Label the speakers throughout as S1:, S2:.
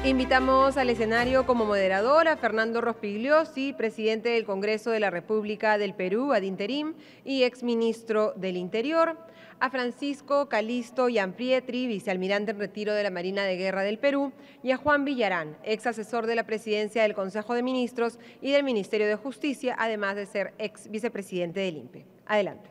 S1: Invitamos al escenario como moderador a Fernando Rospigliosi, presidente del Congreso de la República del Perú ad interim y exministro del Interior, a Francisco Calisto Gianprietri, vicealmirante en retiro de la Marina de Guerra del Perú, y a Juan Villarán, ex asesor de la presidencia del Consejo de Ministros y del Ministerio de Justicia, además de ser ex vicepresidente del INPE. Adelante.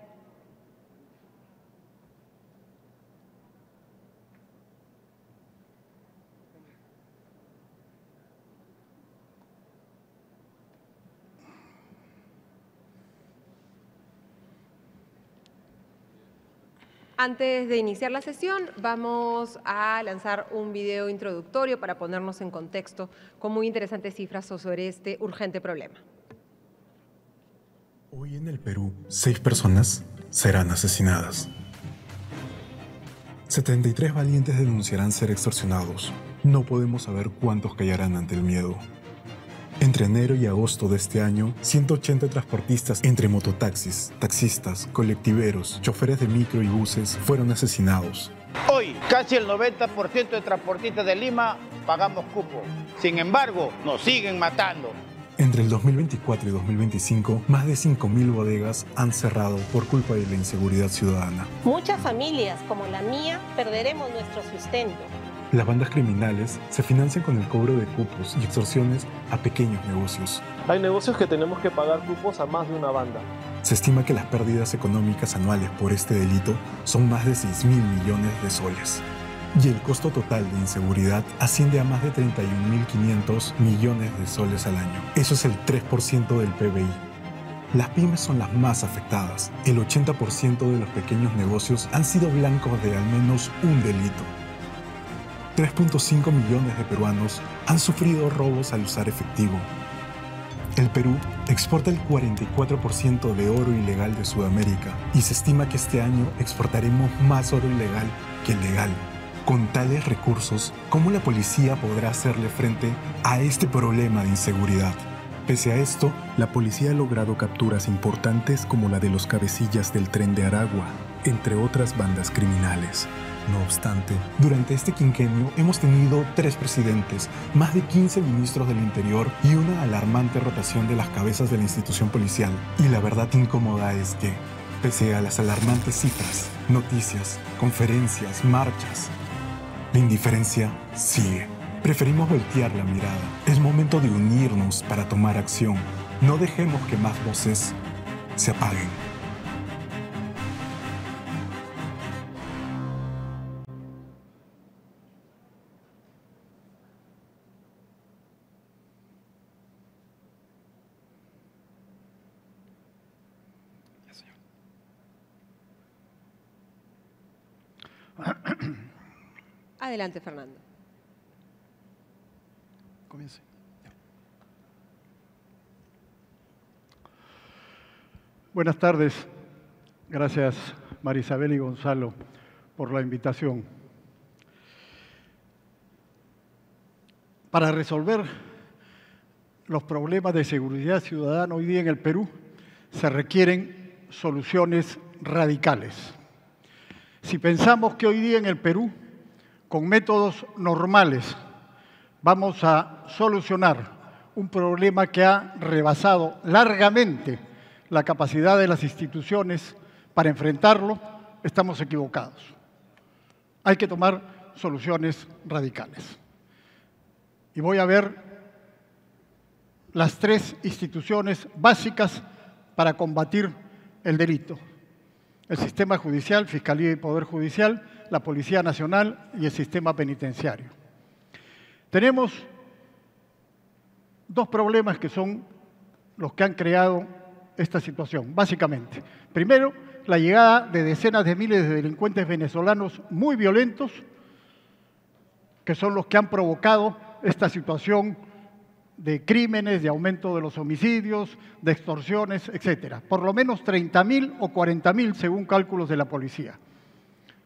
S1: Antes de iniciar la sesión, vamos a lanzar un video introductorio para ponernos en contexto con muy interesantes cifras sobre este urgente problema.
S2: Hoy en el Perú, 6 personas serán asesinadas. 73 valientes denunciarán ser extorsionados. No podemos saber cuántos callarán ante el miedo. Entre enero y agosto de este año, 180 transportistas entre mototaxis, taxistas, colectiveros, choferes de micro y buses fueron asesinados.
S3: Hoy, casi el 90% de transportistas de Lima pagamos cupo. Sin embargo, nos siguen matando.
S2: Entre el 2024 y 2025, más de 5.000 bodegas han cerrado por culpa de la inseguridad ciudadana.
S4: Muchas familias, como la mía, perderemos nuestro sustento.
S2: Las bandas criminales se financian con el cobro de cupos y extorsiones a pequeños negocios.
S5: Hay negocios que tenemos que pagar cupos a más de una banda.
S2: Se estima que las pérdidas económicas anuales por este delito son más de 6.000 millones de soles. Y el costo total de inseguridad asciende a más de 31.500 millones de soles al año. Eso es el 3% del PBI. Las pymes son las más afectadas. El 80% de los pequeños negocios han sido blancos de al menos un delito. 3.5 millones de peruanos han sufrido robos al usar efectivo. El Perú exporta el 44% de oro ilegal de Sudamérica y se estima que este año exportaremos más oro ilegal que legal. Con tales recursos, ¿cómo la policía podrá hacerle frente a este problema de inseguridad? Pese a esto, la policía ha logrado capturas importantes como la de los cabecillas del Tren de Aragua, entre otras bandas criminales. No obstante, durante este quinquenio hemos tenido 3 presidentes, más de 15 ministros del Interior y una alarmante rotación de las cabezas de la institución policial. Y la verdad incómoda es que, pese a las alarmantes cifras, noticias, conferencias, marchas, la indiferencia sigue. Preferimos voltear la mirada. Es momento de unirnos para tomar acción. No dejemos que más voces se apaguen.
S1: Adelante, Fernando.
S6: Comience. Buenas tardes. Gracias, Marisabel y Gonzalo, por la invitación. Para resolver los problemas de seguridad ciudadana hoy día en el Perú, se requieren soluciones radicales. Si pensamos que hoy día en el Perú, con métodos normales, vamos a solucionar un problema que ha rebasado largamente la capacidad de las instituciones para enfrentarlo, estamos equivocados. Hay que tomar soluciones radicales. Y voy a ver las 3 instituciones básicas para combatir el delito: el sistema judicial, Fiscalía y Poder Judicial, la Policía Nacional y el sistema penitenciario. Tenemos 2 problemas que son los que han creado esta situación, básicamente. Primero, la llegada de decenas de miles de delincuentes venezolanos muy violentos, que son los que han provocado esta situación de crímenes, de aumento de los homicidios, de extorsiones, etcétera. Por lo menos 30.000 o 40.000 según cálculos de la policía.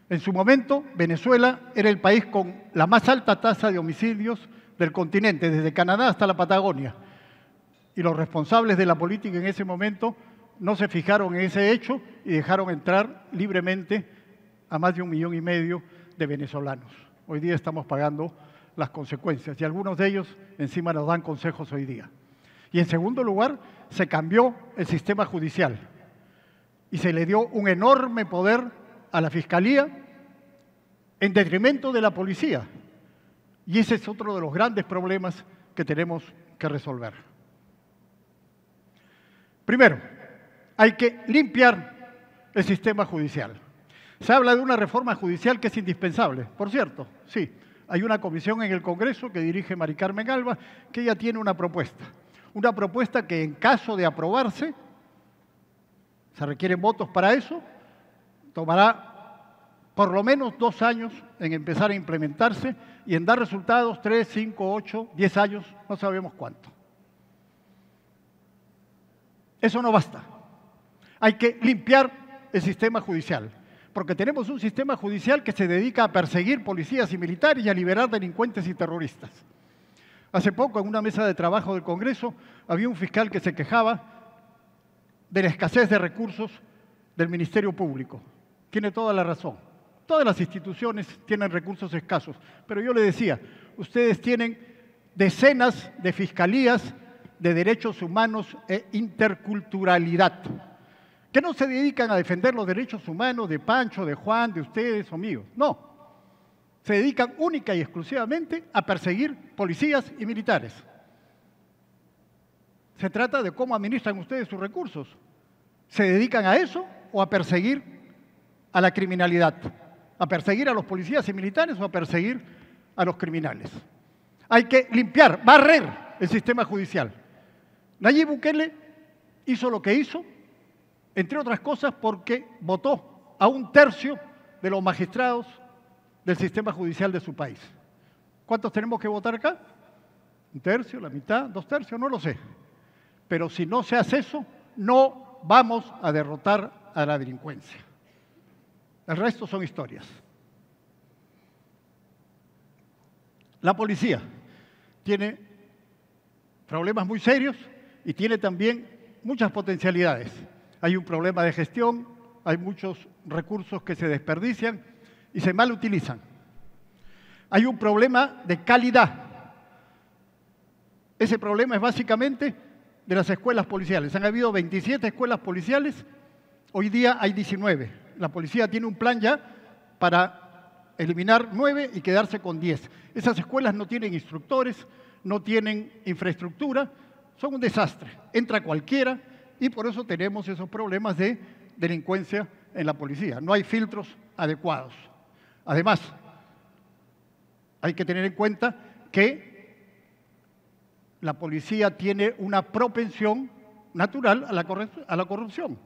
S6: En su momento, Venezuela era el país con la más alta tasa de homicidios del continente, desde Canadá hasta la Patagonia. Y los responsables de la política en ese momento no se fijaron en ese hecho y dejaron entrar libremente a más de 1,5 millones de venezolanos. Hoy día estamos pagando las consecuencias y algunos de ellos encima nos dan consejos hoy día. Y en segundo lugar, se cambió el sistema judicial y se le dio un enorme poder a la Fiscalía en detrimento de la policía. Y ese es otro de los grandes problemas que tenemos que resolver. Primero, hay que limpiar el sistema judicial. Se habla de una reforma judicial que es indispensable. Por cierto, sí, hay una comisión en el Congreso que dirige Mari Carmen Alba, que ella tiene una propuesta que en caso de aprobarse, se requieren votos para eso, tomará por lo menos 2 años en empezar a implementarse y en dar resultados 3, 5, 8, 10 años, no sabemos cuánto. Eso no basta. Hay que limpiar el sistema judicial, porque tenemos un sistema judicial que se dedica a perseguir policías y militares y a liberar delincuentes y terroristas. Hace poco, en una mesa de trabajo del Congreso, había un fiscal que se quejaba de la escasez de recursos del Ministerio Público. Tiene toda la razón. Todas las instituciones tienen recursos escasos, pero yo le decía, ustedes tienen decenas de fiscalías de derechos humanos e interculturalidad, que no se dedican a defender los derechos humanos de Pancho, de Juan, de ustedes o míos. No, se dedican única y exclusivamente a perseguir policías y militares. Se trata de cómo administran ustedes sus recursos. ¿Se dedican a eso o a perseguir a la criminalidad? ¿A perseguir a los policías y militares o a perseguir a los criminales? Hay que limpiar, barrer el sistema judicial. Nayib Bukele hizo lo que hizo, entre otras cosas porque votó a 1/3 de los magistrados del sistema judicial de su país. ¿Cuántos tenemos que votar acá? 1/3, la mitad, 2/3, no lo sé. Pero si no se hace eso, no vamos a derrotar a la delincuencia. El resto son historias. La policía tiene problemas muy serios y tiene también muchas potencialidades. Hay un problema de gestión, hay muchos recursos que se desperdician y se mal utilizan. Hay un problema de calidad. Ese problema es básicamente de las escuelas policiales. Han habido 27 escuelas policiales, hoy día hay 19. La policía tiene un plan ya para eliminar 9 y quedarse con 10. Esas escuelas no tienen instructores, no tienen infraestructura, son un desastre. Entra cualquiera y por eso tenemos esos problemas de delincuencia en la policía. No hay filtros adecuados. Además, hay que tener en cuenta que la policía tiene una propensión natural a la corrupción.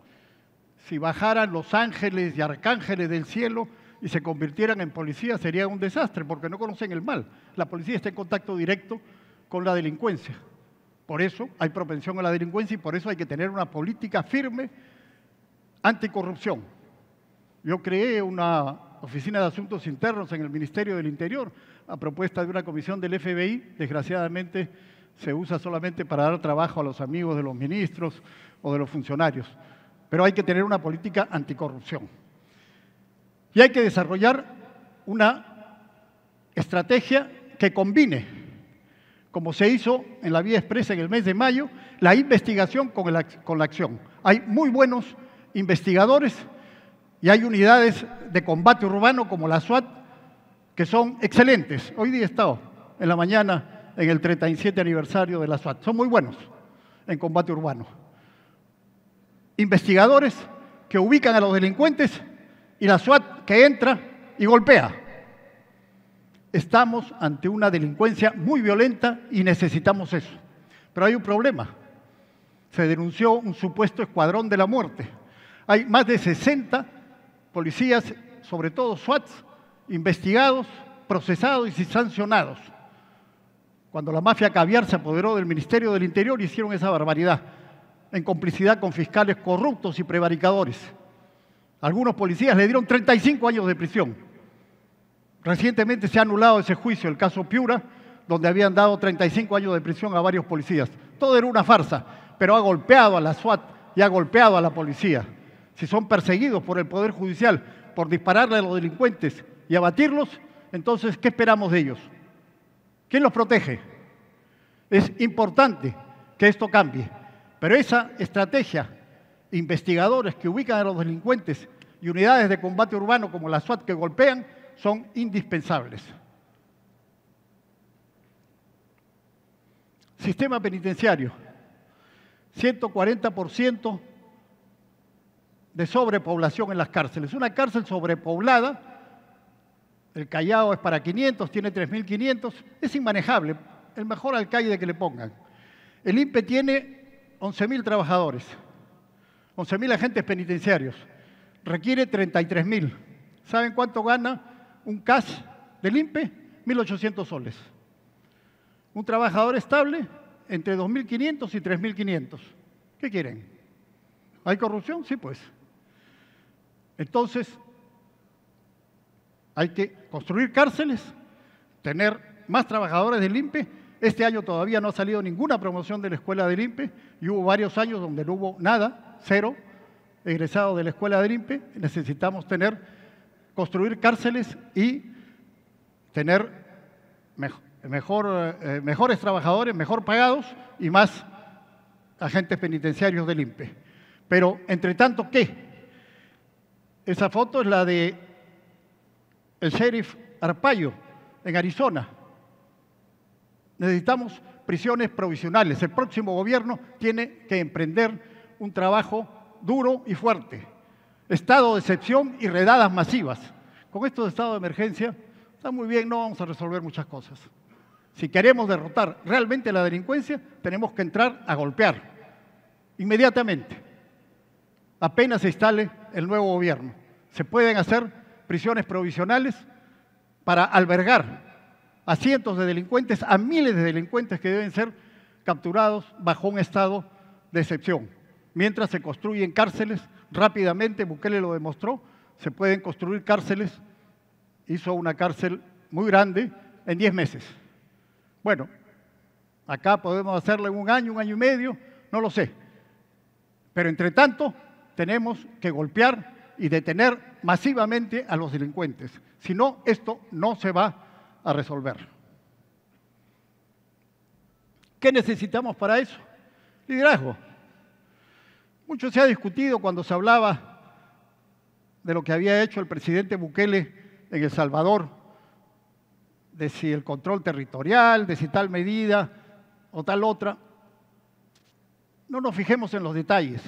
S6: Si bajaran los ángeles y arcángeles del cielo y se convirtieran en policías, sería un desastre, porque no conocen el mal. La policía está en contacto directo con la delincuencia. Por eso hay propensión a la delincuencia y por eso hay que tener una política firme anticorrupción. Yo creé una oficina de asuntos internos en el Ministerio del Interior a propuesta de una comisión del FBI. Desgraciadamente se usa solamente para dar trabajo a los amigos de los ministros o de los funcionarios. Pero hay que tener una política anticorrupción. Y hay que desarrollar una estrategia que combine, como se hizo en la vía expresa en el mes de mayo, la investigación con la acción. Hay muy buenos investigadores y hay unidades de combate urbano como la SWAT que son excelentes. Hoy día he estado en la mañana en el 37 aniversario de la SWAT. Son muy buenos en combate urbano. Investigadores que ubican a los delincuentes y la SWAT que entra y golpea. Estamos ante una delincuencia muy violenta y necesitamos eso. Pero hay un problema. Se denunció un supuesto escuadrón de la muerte. Hay más de 60 policías, sobre todo SWAT, investigados, procesados y sancionados. Cuando la mafia caviar se apoderó del Ministerio del Interior, hicieron esa barbaridad, en complicidad con fiscales corruptos y prevaricadores. Algunos policías le dieron 35 años de prisión. Recientemente se ha anulado ese juicio, el caso Piura, donde habían dado 35 años de prisión a varios policías. Todo era una farsa, pero ha golpeado a la SWAT y ha golpeado a la policía. Si son perseguidos por el Poder Judicial por dispararle a los delincuentes y abatirlos, entonces, ¿qué esperamos de ellos? ¿Quién los protege? Es importante que esto cambie, pero esa estrategia, investigadores que ubican a los delincuentes y unidades de combate urbano como la SWAT que golpean, son indispensables. Sistema penitenciario, 140% de sobrepoblación en las cárceles. Una cárcel sobrepoblada, el Callao es para 500, tiene 3.500, es inmanejable, el mejor alcaide que le pongan. El INPE tiene 11.000 trabajadores, 11.000 agentes penitenciarios, requiere 33.000. ¿Saben cuánto gana un cash del INPE? 1.800 soles. Un trabajador estable entre 2.500 y 3.500. ¿Qué quieren? ¿Hay corrupción? Sí, pues. Entonces, hay que construir cárceles, tener más trabajadores del INPE. Este año todavía no ha salido ninguna promoción de la escuela del INPE y hubo varios años donde no hubo nada, cero egresados de la escuela del INPE. Necesitamos construir cárceles y tener mejores trabajadores, mejor pagados y más agentes penitenciarios del INPE. Pero, entre tanto, ¿qué? Esa foto es la de el sheriff Arpaio, en Arizona. Necesitamos prisiones provisionales. El próximo gobierno tiene que emprender un trabajo duro y fuerte. Estado de excepción y redadas masivas. Con esto de estado de emergencia, está muy bien, no vamos a resolver muchas cosas. Si queremos derrotar realmente la delincuencia, tenemos que entrar a golpear inmediatamente. Apenas se instale el nuevo gobierno. Se pueden hacer prisiones provisionales para albergar a cientos de delincuentes, a miles de delincuentes que deben ser capturados bajo un estado de excepción. Mientras se construyen cárceles, rápidamente, Bukele lo demostró, se pueden construir cárceles, hizo una cárcel muy grande en 10 meses. Bueno, acá podemos hacerlo en un año y medio, no lo sé. Pero entre tanto, tenemos que golpear y detener masivamente a los delincuentes. Si no, esto no se va a resolver. ¿Qué necesitamos para eso? Liderazgo. Mucho se ha discutido cuando se hablaba de lo que había hecho el presidente Bukele en El Salvador, de si el control territorial, de si tal medida o tal otra. No nos fijemos en los detalles.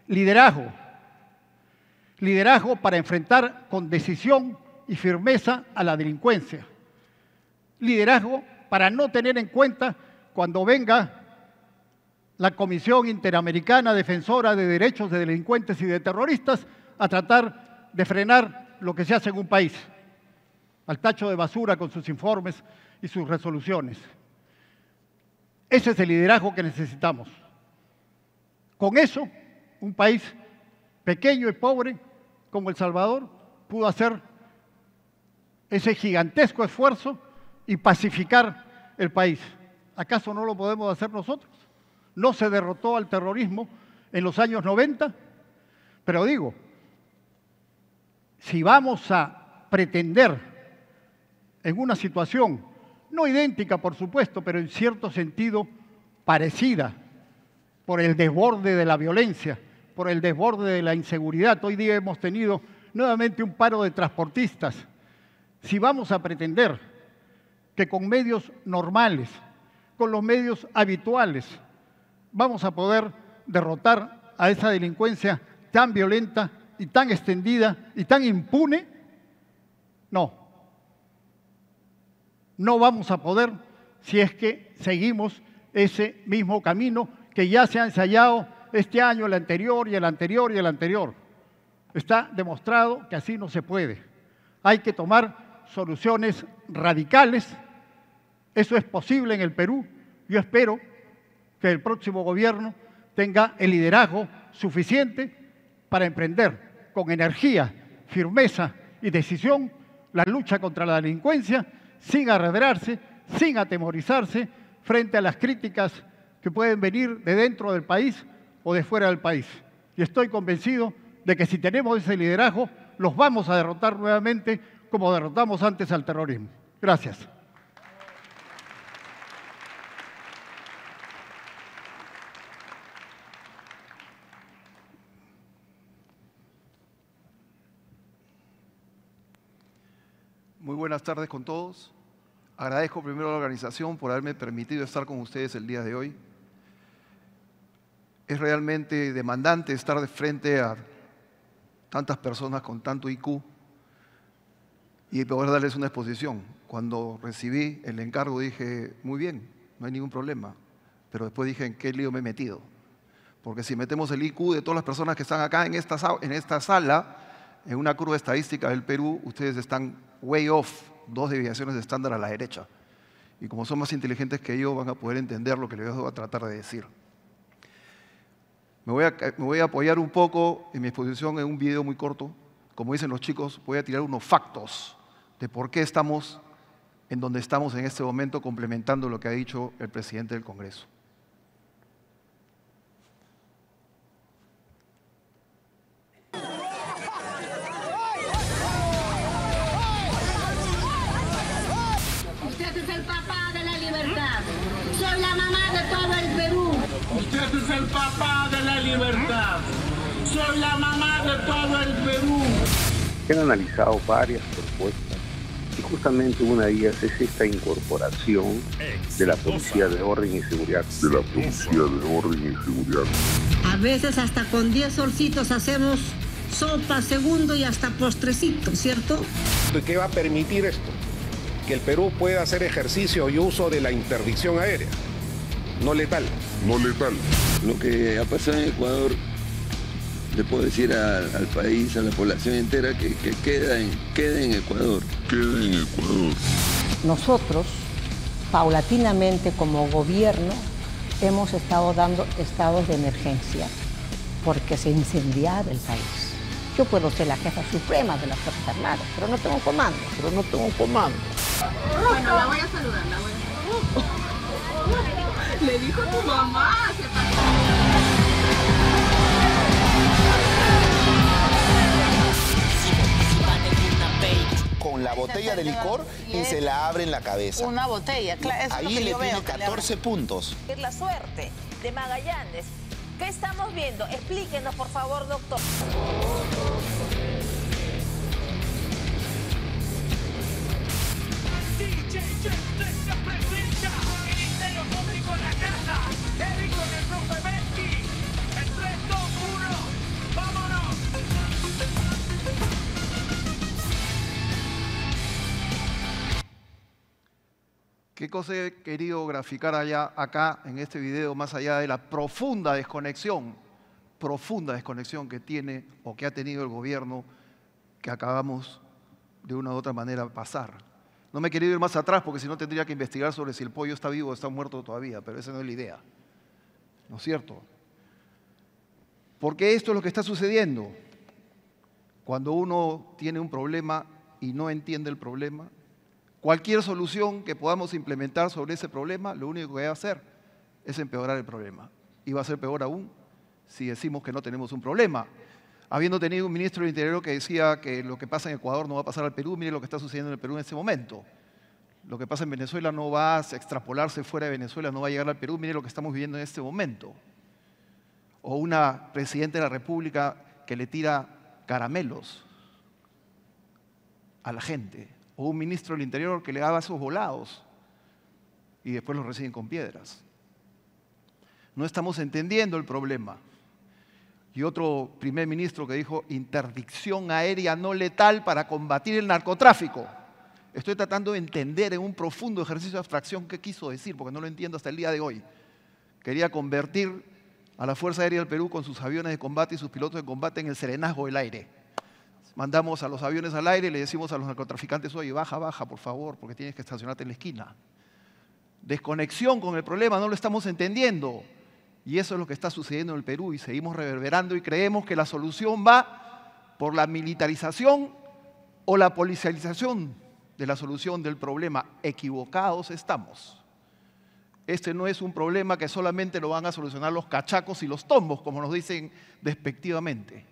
S6: Liderazgo. Liderazgo para enfrentar con decisión y firmeza a la delincuencia. Liderazgo para no tener en cuenta cuando venga la Comisión Interamericana Defensora de Derechos de Delincuentes y de Terroristas a tratar de frenar lo que se hace en un país, al tacho de basura con sus informes y sus resoluciones. Ese es el liderazgo que necesitamos. Con eso, un país pequeño y pobre como El Salvador pudo hacer ese gigantesco esfuerzo y pacificar el país. ¿Acaso no lo podemos hacer nosotros? No se derrotó al terrorismo en los años 90, pero digo, si vamos a pretender en una situación no idéntica, por supuesto, pero en cierto sentido parecida, por el desborde de la violencia, por el desborde de la inseguridad. Hoy día hemos tenido nuevamente un paro de transportistas. Si vamos a pretender que con medios normales, con los medios habituales, vamos a poder derrotar a esa delincuencia tan violenta y tan extendida y tan impune, no. No vamos a poder si es que seguimos ese mismo camino que ya se ha ensayado este año, el anterior y el anterior y el anterior. Está demostrado que así no se puede. Hay que tomar soluciones radicales. Eso es posible en el Perú. Yo espero que el próximo gobierno tenga el liderazgo suficiente para emprender con energía, firmeza y decisión la lucha contra la delincuencia, sin arredrarse, sin atemorizarse frente a las críticas que pueden venir de dentro del país o de fuera del país. Y estoy convencido de que si tenemos ese liderazgo, los vamos a derrotar nuevamente como derrotamos antes al terrorismo. Gracias.
S7: Muy buenas tardes con todos. Agradezco primero a la organización por haberme permitido estar con ustedes el día de hoy. Es realmente demandante estar de frente a tantas personas con tanto IQ y poder darles una exposición. Cuando recibí el encargo dije, muy bien, no hay ningún problema. Pero después dije, ¿en qué lío me he metido? Porque si metemos el IQ de todas las personas que están acá en esta sala, en una curva estadística del Perú, ustedes están way off, 2 desviaciones de estándar a la derecha. Y como son más inteligentes que yo, van a poder entender lo que les voy a tratar de decir. Me voy a apoyar un poco en mi exposición en un video muy corto. Como dicen los chicos, voy a tirar unos factos de por qué estamos en donde estamos en este momento, complementando lo que ha dicho el presidente del Congreso.
S8: Usted es el papá de la libertad. Soy la mamá de todo el Perú.
S9: Usted es el papá de la libertad. Soy la mamá de todo el Perú.
S10: Se han analizado varias propuestas y justamente una de ellas es esta incorporación de la Policía de Orden y Seguridad.
S11: A veces hasta con 10 solcitos hacemos sopa, segundo y hasta postrecito, ¿cierto?
S12: ¿Qué va a permitir esto? Que el Perú pueda hacer ejercicio y uso de la interdicción aérea, no letal.
S13: Lo que ha pasado en Ecuador, le puedo decir al país, a la población entera, que queda en Ecuador.
S14: Nosotros, paulatinamente como gobierno, hemos estado dando estados de emergencia porque se incendiaba el país. Yo puedo ser la jefa suprema de las Fuerzas Armadas, pero no tengo comando.
S8: Bueno, la voy a saludar, Le dijo tu mamá.
S15: Con la botella de licor y se la abre en la cabeza.
S16: Una botella, claro. Eso
S15: ahí
S16: es lo que
S15: le
S16: yo
S15: tiene
S16: veo,
S15: 14 puntos.
S17: Es la suerte de Magallanes. ¿Qué estamos viendo? Explíquenos, por favor, doctor.
S9: Ministerio Público en la casa. Eric con el profe Benki. En 3, 2, 1. ¡Vámonos!
S7: ¿Qué cosa he querido graficar acá en este video, más allá de la profunda desconexión que tiene o que ha tenido el gobierno que acabamos de una u otra manera pasar? No me he querido ir más atrás porque si no tendría que investigar sobre si el pollo está vivo o está muerto todavía, pero esa no es la idea, ¿no es cierto? Porque esto es lo que está sucediendo. Cuando uno tiene un problema y no entiende el problema, cualquier solución que podamos implementar sobre ese problema, lo único que va a hacer es empeorar el problema. Y va a ser peor aún si decimos que no tenemos un problema. Habiendo tenido un ministro del Interior que decía que lo que pasa en Ecuador no va a pasar al Perú, mire lo que está sucediendo en el Perú en este momento. Lo que pasa en Venezuela no va a extrapolarse fuera de Venezuela, no va a llegar al Perú, mire lo que estamos viviendo en este momento. O una presidenta de la República que le tira caramelos a la gente. O un ministro del Interior que le da vasos volados y después los reciben con piedras. No estamos entendiendo el problema. Y otro primer ministro que dijo interdicción aérea no letal para combatir el narcotráfico. Estoy tratando de entender en un profundo ejercicio de abstracción qué quiso decir, porque no lo entiendo hasta el día de hoy. Quería convertir a la Fuerza Aérea del Perú con sus aviones de combate y sus pilotos de combate en el serenazgo del aire. Mandamos a los aviones al aire y le decimos a los narcotraficantes, oye, baja, por favor, porque tienes que estacionarte en la esquina. Desconexión con el problema, no lo estamos entendiendo. Y eso es lo que está sucediendo en el Perú y seguimos reverberando y creemos que la solución va por la militarización o la policialización de la solución del problema. Equivocados estamos. Este no es un problema que solamente lo van a solucionar los cachacos y los tombos, como nos dicen despectivamente.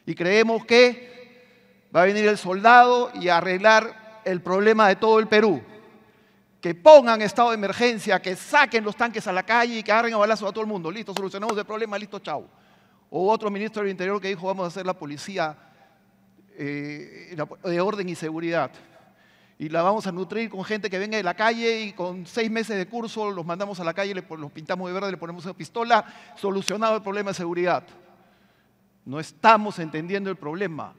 S7: Y creemos que va a venir el soldado y a arreglar el problema de todo el Perú. Que pongan estado de emergencia, que saquen los tanques a la calle y que agarren a balazos a todo el mundo. Listo, solucionamos el problema, listo, chao. O otro ministro del Interior que dijo, vamos a hacer la policía de orden y seguridad. y la vamos a nutrir con gente que venga de la calle y con 6 meses de curso los mandamos a la calle, los pintamos de verde, le ponemos una pistola, solucionado el problema de seguridad. No estamos entendiendo el problema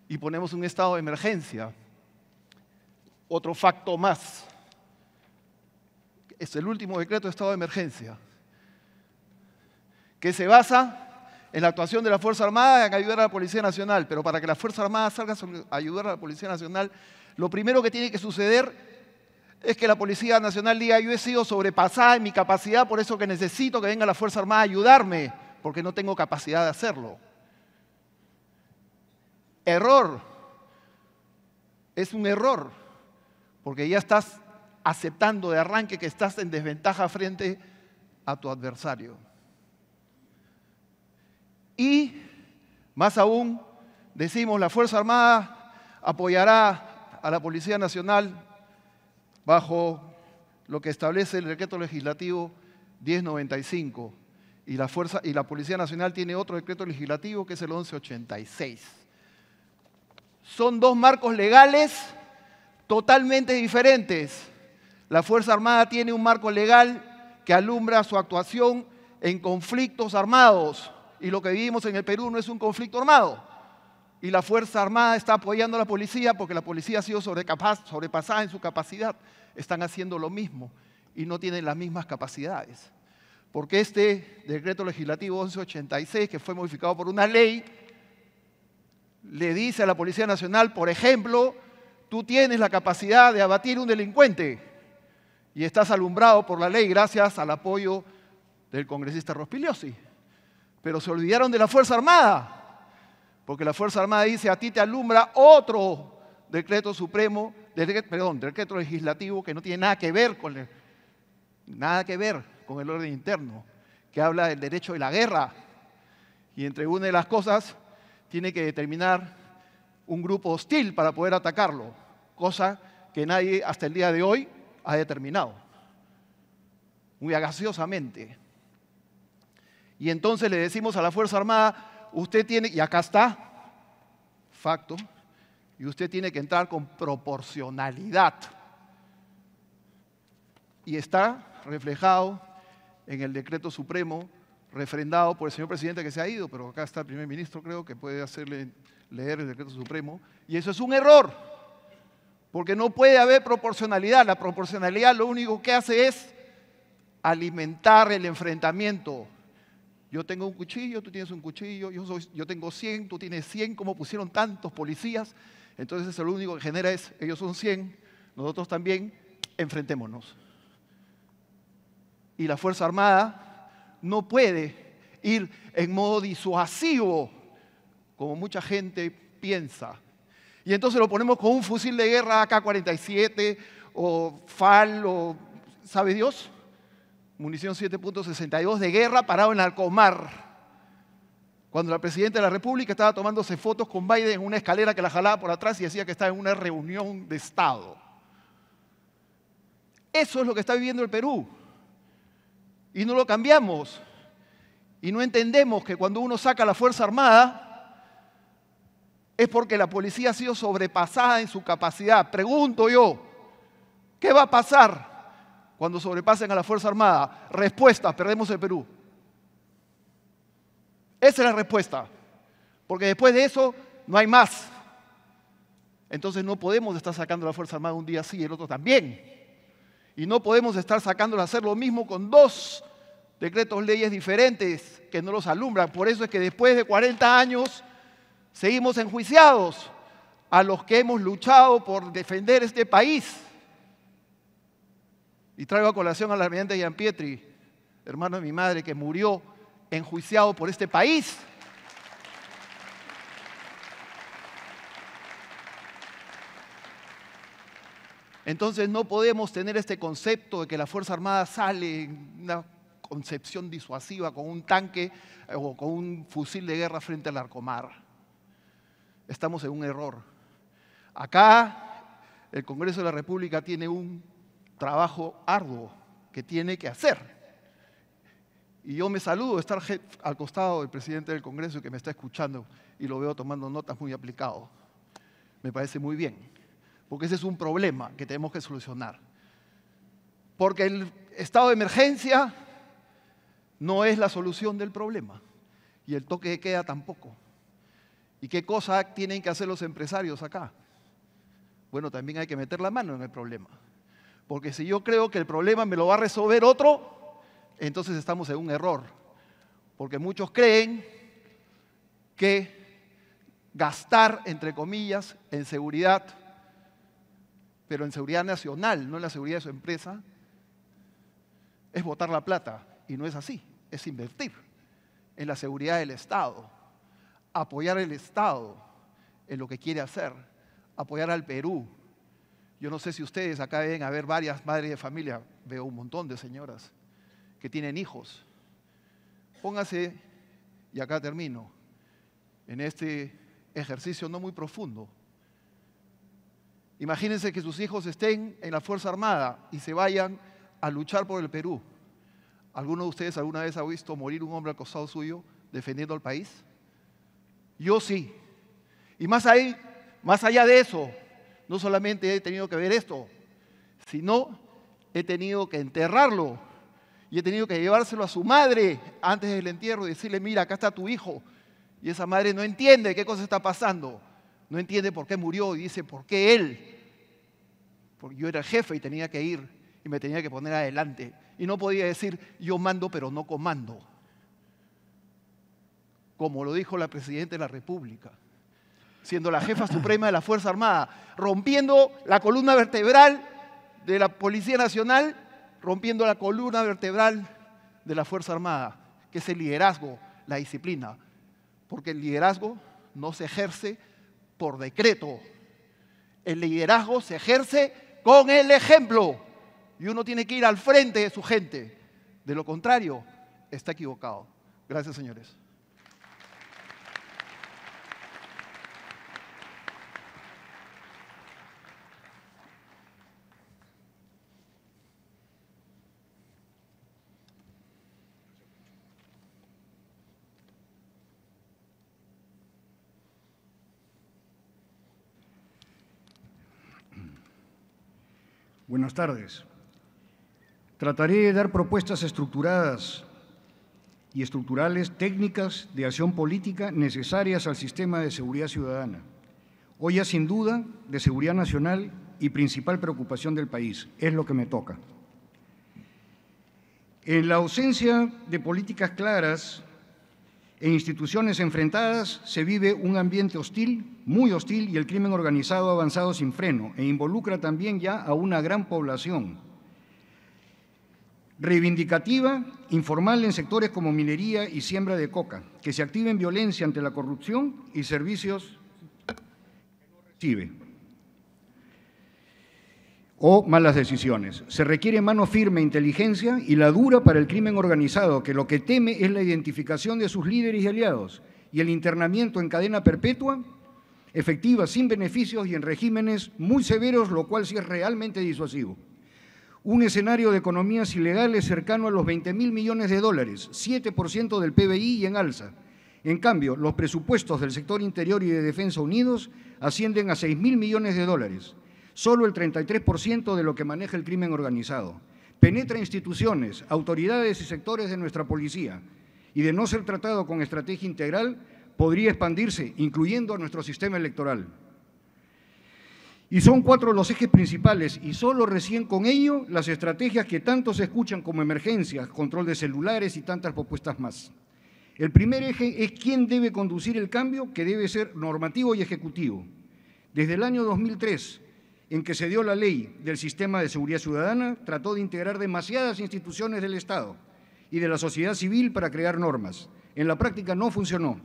S7: y ponemos un estado de emergencia. Otro facto más. Es el último decreto de estado de emergencia, que se basa en la actuación de la Fuerza Armada en ayudar a la Policía Nacional. Pero para que la Fuerza Armada salga a ayudar a la Policía Nacional, lo primero que tiene que suceder es que la Policía Nacional diga: yo he sido sobrepasada en mi capacidad, por eso que necesito que venga la Fuerza Armada a ayudarme, porque no tengo capacidad de hacerlo. Error. Es un error, porque ya estás aceptando de arranque que estás en desventaja frente a tu adversario. Y, más aún, decimos, la Fuerza Armada apoyará a la Policía Nacional bajo lo que establece el decreto legislativo 1095. Y la Policía Nacional tiene otro decreto legislativo que es el 1186. Son dos marcos legales totalmente diferentes. La Fuerza Armada tiene un marco legal que alumbra su actuación en conflictos armados. Y lo que vivimos en el Perú no es un conflicto armado. Y la Fuerza Armada está apoyando a la policía porque la policía ha sido sobrepasada en su capacidad. Están haciendo lo mismo y no tienen las mismas capacidades. Porque este decreto legislativo 1186, que fue modificado por una ley, le dice a la Policía Nacional, por ejemplo, tú tienes la capacidad de abatir un delincuente y estás alumbrado por la ley gracias al apoyo del congresista Rospigliosi. Pero se olvidaron de la Fuerza Armada, porque la Fuerza Armada dice: a ti te alumbra otro decreto supremo, decreto legislativo que no tiene nada que ver con el orden interno, que habla del derecho de la guerra. Y entre una de las cosas, tiene que determinar un grupo hostil para poder atacarlo, cosa que nadie hasta el día de hoy ha determinado, muy gaseosamente. Y entonces le decimos a la Fuerza Armada: usted tiene, y acá está, facto, y usted tiene que entrar con proporcionalidad. Y está reflejado en el decreto supremo refrendado por el señor presidente, que se ha ido, pero acá está el primer ministro, creo, que puede hacerle leer el decreto supremo. Y eso es un error, porque no puede haber proporcionalidad. La proporcionalidad lo único que hace es alimentar el enfrentamiento. Yo tengo un cuchillo, tú tienes un cuchillo, yo tengo 100, tú tienes 100, como pusieron tantos policías. Entonces eso lo único que genera es: ellos son 100, nosotros también, enfrentémonos. Y la Fuerza Armada no puede ir en modo disuasivo, como mucha gente piensa. Y entonces lo ponemos con un fusil de guerra AK-47 o FAL o, ¿sabe Dios?, munición 7.62 de guerra parado en Alcomar, cuando la Presidenta de la República estaba tomándose fotos con Biden en una escalera que la jalaba por atrás y decía que estaba en una reunión de Estado. Eso es lo que está viviendo el Perú. Y no lo cambiamos. Y no entendemos que cuando uno saca a la Fuerza Armada es porque la policía ha sido sobrepasada en su capacidad. Pregunto yo, ¿qué va a pasar cuando sobrepasen a la Fuerza Armada? Respuesta: perdemos el Perú. Esa es la respuesta. Porque después de eso no hay más. Entonces no podemos estar sacando a la Fuerza Armada un día sí y el otro también. Y no podemos estar sacándola a hacer lo mismo con dos decretos leyes diferentes que no los alumbran. Por eso es que después de 40 años seguimos enjuiciados a los que hemos luchado por defender este país. Y traigo a colación al almirante Gianpietri, hermano de mi madre, que murió enjuiciado por este país. Entonces no podemos tener este concepto de que la Fuerza Armada sale en una concepción disuasiva con un tanque o con un fusil de guerra frente al Arcomar. Estamos en un error. Acá el Congreso de la República tiene un trabajo arduo que tiene que hacer. Y yo me saludo de estar al costado del presidente del Congreso que me está escuchando y lo veo tomando notas muy aplicado. Me parece muy bien. porque ese es un problema que tenemos que solucionar. Porque el estado de emergencia no es la solución del problema y el toque de queda tampoco. ¿Y qué cosa tienen que hacer los empresarios acá? Bueno, también hay que meter la mano en el problema. Porque si yo creo que el problema me lo va a resolver otro, entonces estamos en un error. Porque muchos creen que gastar, entre comillas, en seguridad, pero en seguridad nacional, no en la seguridad de su empresa, es botar la plata. Y no es así, es invertir en la seguridad del Estado, apoyar al Estado en lo que quiere hacer, apoyar al Perú. Yo no sé si ustedes acá deben haber varias madres de familia, veo un montón de señoras que tienen hijos. Póngase, y acá termino, en este ejercicio no muy profundo. Imagínense que sus hijos estén en la Fuerza Armada y se vayan a luchar por el Perú. ¿Alguno de ustedes alguna vez ha visto morir un hombre al costado suyo defendiendo al país? Yo sí. Y más allá de eso, no solamente he tenido que ver esto, sino he tenido que enterrarlo y he tenido que llevárselo a su madre antes del entierro y decirle, mira, acá está tu hijo. Y esa madre no entiende qué cosa está pasando, no entiende por qué murió y dice, ¿por qué él? Porque yo era el jefe y tenía que ir y me tenía que poner adelante. Y no podía decir, yo mando pero no comando. Como lo dijo la Presidenta de la República, siendo la jefa suprema de la Fuerza Armada, rompiendo la columna vertebral de la Policía Nacional, rompiendo la columna vertebral de la Fuerza Armada, que es el liderazgo, la disciplina. Porque el liderazgo no se ejerce por decreto. El liderazgo se ejerce con el ejemplo. Y uno tiene que ir al frente de su gente. De lo contrario, está equivocado. Gracias, señores.
S16: Buenas tardes. Trataré de dar propuestas estructuradas y estructurales técnicas de acción política necesarias al sistema de seguridad ciudadana, olla sin duda de seguridad nacional y principal preocupación del país. Es lo que me toca. En la ausencia de políticas claras e instituciones enfrentadas, se vive un ambiente hostil, muy hostil, y el crimen organizado ha avanzado sin freno e involucra también ya a una gran población reivindicativa, informal en sectores como minería y siembra de coca, que se activa en violencia ante la corrupción y servicios que no recibe, o malas decisiones. Se requiere mano firme, inteligencia y la dura para el crimen organizado, que lo que teme es la identificación de sus líderes y aliados y el internamiento en cadena perpetua, efectiva, sin beneficios y en regímenes muy severos, lo cual sí es realmente disuasivo. Un escenario de economías ilegales cercano a los 20.000 millones de dólares, 7% del PBI y en alza. En cambio, los presupuestos del sector interior y de defensa unidos ascienden a 6.000 millones de dólares. Solo el 33% de lo que maneja el crimen organizado. Penetra instituciones, autoridades y sectores de nuestra policía y de no ser tratado con estrategia integral, podría expandirse, incluyendo a nuestro sistema electoral. Y son 4 los ejes principales y solo recién con ello las estrategias que tanto se escuchan como emergencias, control de celulares y tantas propuestas más. El primer eje es quién debe conducir el cambio, que debe ser normativo y ejecutivo. Desde el año 2003, en que se dio la ley del sistema de seguridad ciudadana, trató de integrar demasiadas instituciones del Estado y de la sociedad civil para crear normas. En la práctica no funcionó.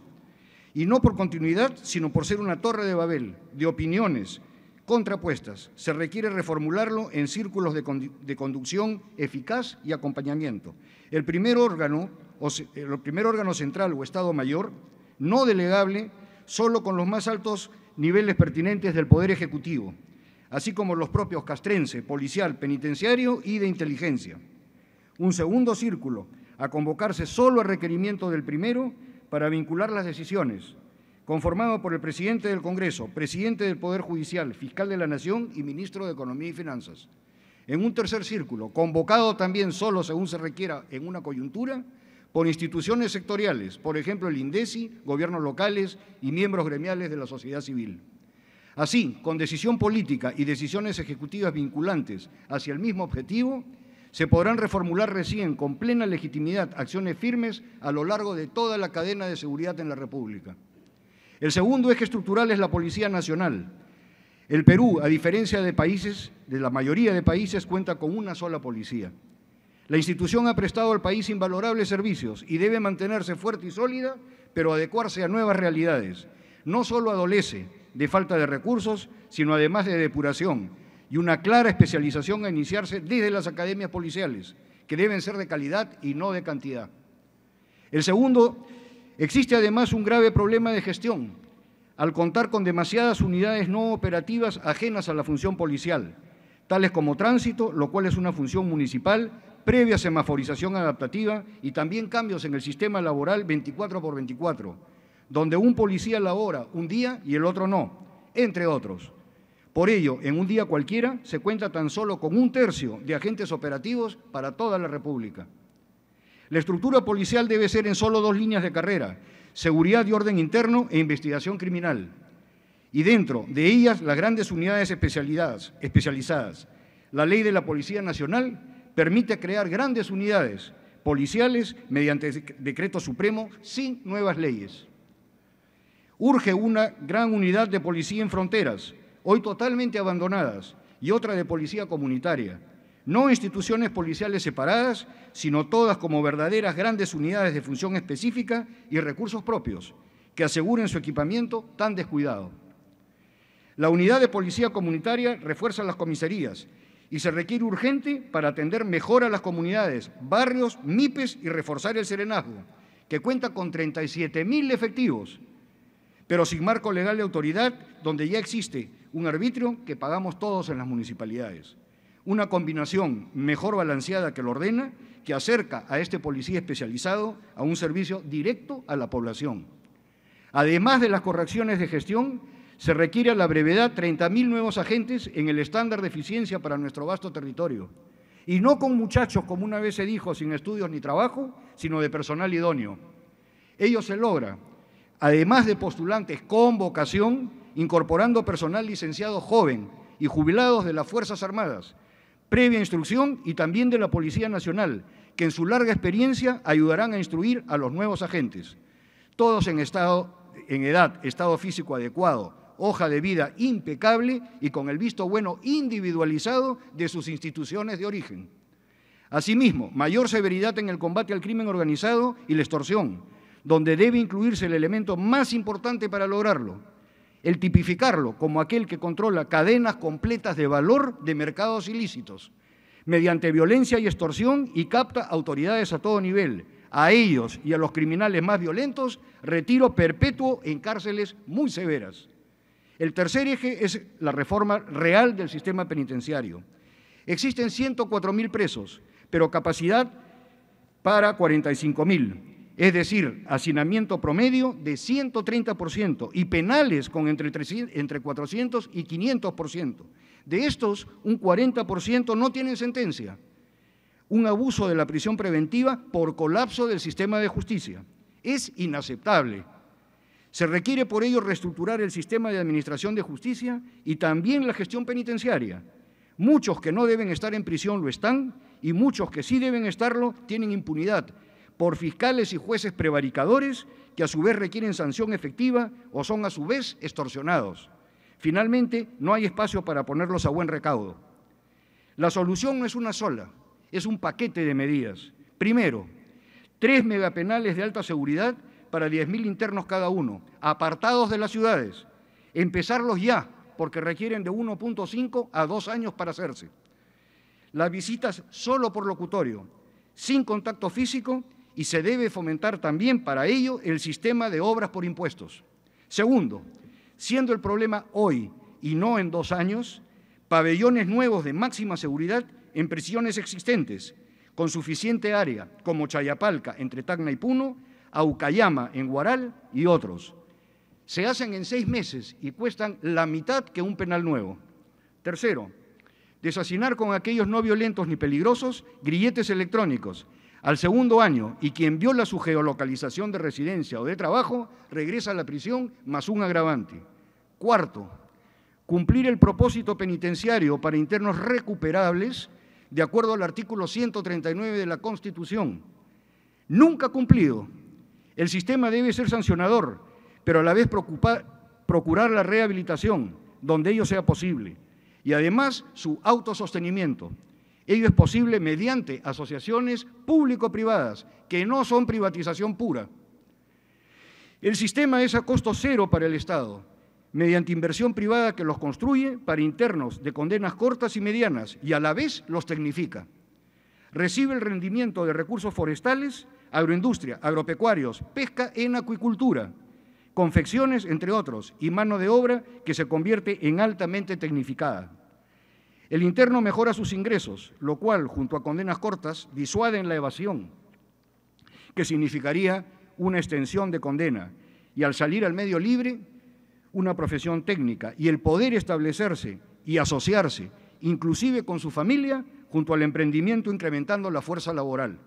S16: Y no por continuidad, sino por ser una torre de Babel, de opiniones contrapuestas. Se requiere reformularlo en círculos de conducción eficaz y acompañamiento. El primer órgano central o Estado Mayor, no delegable, solo con los más altos niveles pertinentes del Poder Ejecutivo, así como los propios castrense, policial, penitenciario y de inteligencia. Un segundo círculo, a convocarse solo a requerimiento del primero para vincular las decisiones, conformado por el presidente del Congreso, presidente del Poder Judicial, fiscal de la Nación y ministro de Economía y Finanzas. En un tercer círculo, convocado también solo según se requiera en una coyuntura, por instituciones sectoriales, por ejemplo el INDECI, gobiernos locales y miembros gremiales de la sociedad civil. Así, con decisión política y decisiones ejecutivas vinculantes hacia el mismo objetivo, se podrán reformular recién con plena legitimidad acciones firmes a lo largo de toda la cadena de seguridad en la República. El segundo eje estructural es la Policía Nacional. El Perú, a diferencia de la mayoría de países, cuenta con una sola policía. La institución ha prestado al país invalorables servicios y debe mantenerse fuerte y sólida, pero adecuarse a nuevas realidades. No solo adolece de falta de recursos, sino además de depuración y una clara especialización a iniciarse desde las academias policiales, que deben ser de calidad y no de cantidad. El segundo, existe además un grave problema de gestión, al contar con demasiadas unidades no operativas ajenas a la función policial, tales como tránsito, lo cual es una función municipal, previa semaforización adaptativa y también cambios en el sistema laboral 24x24, donde un policía labora un día y el otro no, entre otros. Por ello, en un día cualquiera se cuenta tan solo con 1/3 de agentes operativos para toda la República. La estructura policial debe ser en solo 2 líneas de carrera: seguridad y orden interno e investigación criminal. Y dentro de ellas, las grandes unidades especializadas. La ley de la Policía Nacional permite crear grandes unidades policiales mediante decreto supremo sin nuevas leyes. Urge una gran unidad de policía en fronteras, hoy totalmente abandonadas, y otra de policía comunitaria. No instituciones policiales separadas, sino todas como verdaderas grandes unidades de función específica y recursos propios, que aseguren su equipamiento tan descuidado. La unidad de policía comunitaria refuerza las comisarías y se requiere urgente para atender mejor a las comunidades, barrios, MIPES y reforzar el serenazgo, que cuenta con 37.000 efectivos, pero sin marco legal de autoridad, donde ya existe un arbitrio que pagamos todos en las municipalidades. Una combinación mejor balanceada que lo ordena, que acerca a este policía especializado a un servicio directo a la población. Además de las correcciones de gestión, se requiere a la brevedad 30.000 nuevos agentes en el estándar de eficiencia para nuestro vasto territorio. Y no con muchachos, como una vez se dijo, sin estudios ni trabajo, sino de personal idóneo. Ello se logra, además de postulantes con vocación, incorporando personal licenciado joven y jubilados de las Fuerzas Armadas, previa instrucción y también de la Policía Nacional, que en su larga experiencia ayudarán a instruir a los nuevos agentes. Todos en edad, estado físico adecuado, hoja de vida impecable y con el visto bueno individualizado de sus instituciones de origen. Asimismo, mayor severidad en el combate al crimen organizado y la extorsión, donde debe incluirse el elemento más importante para lograrlo, el tipificarlo como aquel que controla cadenas completas de valor de mercados ilícitos, mediante violencia y extorsión y capta autoridades a todo nivel. A ellos y a los criminales más violentos, retiro perpetuo en cárceles muy severas. El tercer eje es la reforma real del sistema penitenciario. Existen 104.000 presos, pero capacidad para 45.000. Es decir, hacinamiento promedio de 130% y penales con entre 400 y 500%. De estos, un 40% no tienen sentencia. Un abuso de la prisión preventiva por colapso del sistema de justicia. Es inaceptable. Se requiere por ello reestructurar el sistema de administración de justicia y también la gestión penitenciaria. Muchos que no deben estar en prisión lo están y muchos que sí deben estarlo tienen impunidad por fiscales y jueces prevaricadores que a su vez requieren sanción efectiva o son a su vez extorsionados. Finalmente, no hay espacio para ponerlos a buen recaudo. La solución no es una sola, es un paquete de medidas. Primero, 3 megapenales de alta seguridad para 10.000 internos cada uno, apartados de las ciudades. Empezarlos ya, porque requieren de 1.5 a 2 años para hacerse. Las visitas solo por locutorio, sin contacto físico, y se debe fomentar también para ello el sistema de obras por impuestos. Segundo, siendo el problema hoy y no en 2 años, pabellones nuevos de máxima seguridad en prisiones existentes, con suficiente área, como Chayapalca, entre Tacna y Puno, Aucayama, en Huaral y otros. Se hacen en 6 meses y cuestan la mitad que un penal nuevo. Tercero, desasignar con aquellos no violentos ni peligrosos grilletes electrónicos. Al segundo año, y quien viola su geolocalización de residencia o de trabajo, regresa a la prisión más un agravante. Cuarto, cumplir el propósito penitenciario para internos recuperables de acuerdo al artículo 139 de la Constitución. Nunca cumplido. El sistema debe ser sancionador, pero a la vez procurar la rehabilitación, donde ello sea posible. Y además, su autosostenimiento. Ello es posible mediante asociaciones público-privadas, que no son privatización pura. El sistema es a costo cero para el Estado, mediante inversión privada que los construye para internos de condenas cortas y medianas y a la vez los tecnifica. Recibe el rendimiento de recursos forestales, agroindustria, agropecuarios, pesca en acuicultura, confecciones, entre otros, y mano de obra que se convierte en altamente tecnificada. El interno mejora sus ingresos, lo cual, junto a condenas cortas, disuade en la evasión, que significaría una extensión de condena, y al salir al medio libre, una profesión técnica, y el poder establecerse y asociarse, inclusive con su familia, junto al emprendimiento, incrementando la fuerza laboral.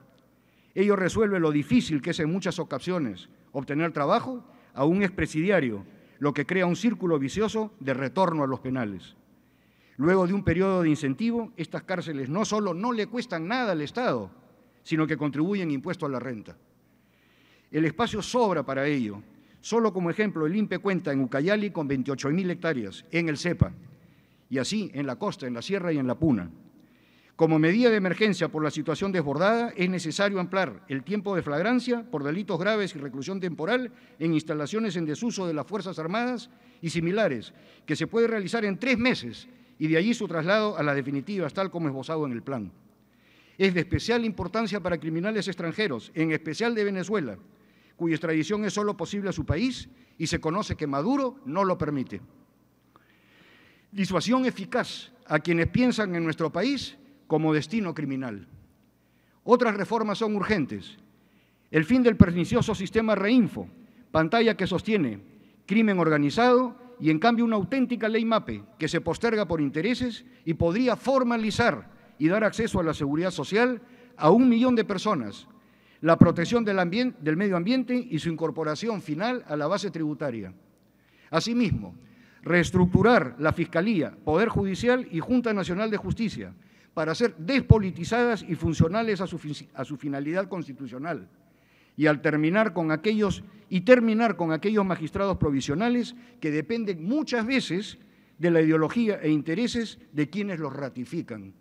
S16: Ello resuelve lo difícil que es en muchas ocasiones obtener trabajo a un expresidiario, lo que crea un círculo vicioso de retorno a los penales. Luego de un periodo de incentivo, estas cárceles no solo no le cuestan nada al Estado, sino que contribuyen impuesto a la renta. El espacio sobra para ello. Solo como ejemplo, el INPE cuenta en Ucayali con 28.000 hectáreas en el CEPA, y así en la costa, en la sierra y en la puna. Como medida de emergencia por la situación desbordada, es necesario ampliar el tiempo de flagrancia por delitos graves y reclusión temporal en instalaciones en desuso de las Fuerzas Armadas y similares, que se puede realizar en 3 meses, y de allí su traslado a las definitivas, tal como esbozado en el plan. Es de especial importancia para criminales extranjeros, en especial de Venezuela, cuya extradición es solo posible a su país y se conoce que Maduro no lo permite. Disuasión eficaz a quienes piensan en nuestro país como destino criminal. Otras reformas son urgentes. El fin del pernicioso sistema Reinfo, pantalla que sostiene crimen organizado y en cambio una auténtica ley MAPE que se posterga por intereses y podría formalizar y dar acceso a la seguridad social a 1 millón de personas, la protección del medio ambiente y su incorporación final a la base tributaria. Asimismo, reestructurar la Fiscalía, Poder Judicial y Junta Nacional de Justicia para ser despolitizadas y funcionales a su finalidad constitucional, y terminar con aquellos magistrados provisionales que dependen muchas veces de la ideología e intereses de quienes los ratifican.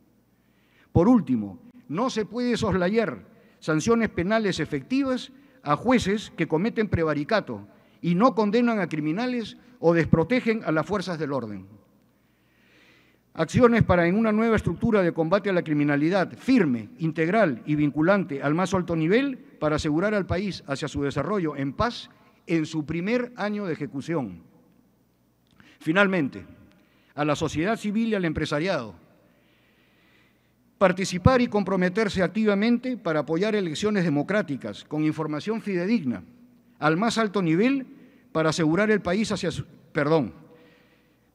S16: Por último, no se puede soslayar sanciones penales efectivas a jueces que cometen prevaricato y no condenan a criminales o desprotegen a las fuerzas del orden. Acciones para, en una nueva estructura de combate a la criminalidad, firme, integral y vinculante al más alto nivel, para asegurar al país hacia su desarrollo en paz en su primer año de ejecución. Finalmente, a la sociedad civil y al empresariado, participar y comprometerse activamente para apoyar elecciones democráticas con información fidedigna al más alto nivel para asegurar el país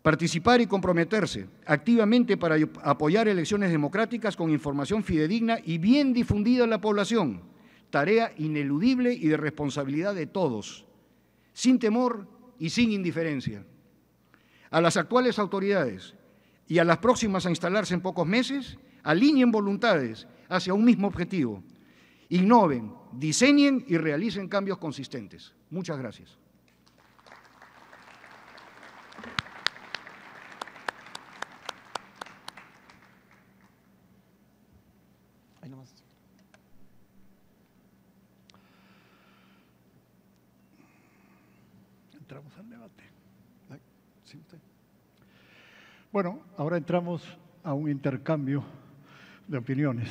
S16: participar y comprometerse activamente para apoyar elecciones democráticas con información fidedigna y bien difundida en la población, tarea ineludible y de responsabilidad de todos, sin temor y sin indiferencia. A las actuales autoridades y a las próximas a instalarse en pocos meses, alineen voluntades hacia un mismo objetivo, innoven, diseñen y realicen cambios consistentes. Muchas gracias.
S6: Entramos al debate. ¿Sí, usted? Bueno, ahora entramos a un intercambio de opiniones.